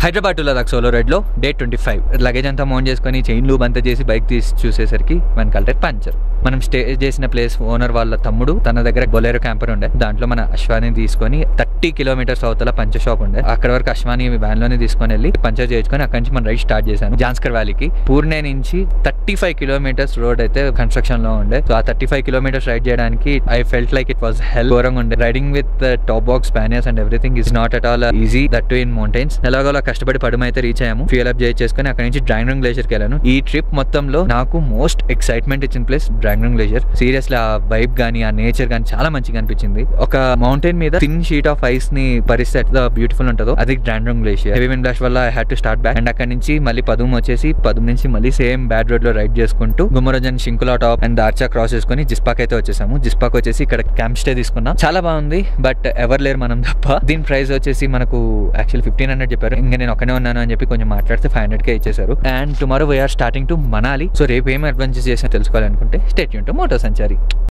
Hyderabad to Ladakh solo ride లో day 25 luggage అంతా mount చేసుకుని చైన్ లూబ్ అంతా చేసి బైక్ తీసి చూసేసరికి వెనకాల టైర్ పంచర్. మనం స్టే చేసిన ప్లేస్ ఓనర్ వాళ్ళ తమ్ముడు తన దగ్గర బొలెరో క్యాంపర్ ఉండే, దాంట్లో మన అశ్వాని తీసుకొని 30 కిలోమీటర్స్ అవతల పంచర్ షాప్ ఉండే, అక్కడ వరకు అశ్వాని వ్యాన్ లోనే తీసుకొని వెళ్ళి పంచర్ చేసుకొని అక్కడి నుంచి మనం రైడ్ స్టార్ట్ చేశాను జాన్స్కర్ వ్యాలీకి. పూర్ణే నుంచి 35 కిలోమీటర్స్ రోడ్ అయితే కన్స్ట్రక్షన్ లో ఉండే. సో ఆ 35 కిలోమీటర్స్ రైడ్ చేయడానికి I felt like it was hell. ఘోరంగా ఉండే. Riding with top box panniers and everything is not at all easy, that too in mountains. ఎలాగోలా కష్టపడి పడమ అయితే రీచ్ అయ్యాము. ఫ్యూయల్ అప్ చేసుకొని అక్కడ నుంచి డ్రాంగ్రంగ్ గ్లేషియర్ కి వెళ్ళాను. ఈ ట్రిప్ మొత్తంలో నాకు మోస్ట్ ఎక్సైట్మెంట్ ఇచ్చిన ప్లేస్ డ్రాంగ్రంగ్ గ్లేషియర్. సీరియస్లీ ఆ వైబ్ గానీ ఆ నేచర్ గానీ చాలా మంచిగా అనిపించింది. ఒక మౌంటైన్ మీద థిన్ షీట్ ఆఫ్ ఐస్ ని పరిస్థితి బ్యూటిఫుల్ ఉంటుందో అది డ్రాంగ్రంగ్ గ్లేషియర్. హెవీ విండ్ బ్లాస్ట్ వల్ల I had to start back. And అక్కడ నుంచి మళ్ళీ పదుం వచ్చేసి పదుం నుంచి మళ్ళీ సేమ్ బ్యాడ్ రోడ్ లో రైడ్ చేసుకుంటూ గుమ్మరోజన్, షింకులా టాప్ అండ్ దార్చా క్రాస్ చేసుకుని జిస్పాక్ అయితే వచ్చేసాము. జిస్పాక్ వచ్చేసి ఇక్కడ క్యాంప్ స్టే తీసుకున్నాం. చాలా బాగుంది, బట్ ఎవరు లేరు మనం తప్ప. దీని ప్రైస్ వచ్చేసి మనకు యాక్చువల్లీ 1500 చెప్పారు. ఇంకా నేను ఒక్కనే ఉన్నాను అని చెప్పి కొంచెం మాట్లాడితే 500 ఇచ్చేసారు. And tomorrow we are starting to Manali. So రేపు ఏం అడ్వెంచర్స్ చేసినా తెలుసుకోవాలనుకుంటే stay tune to moto Sanchari.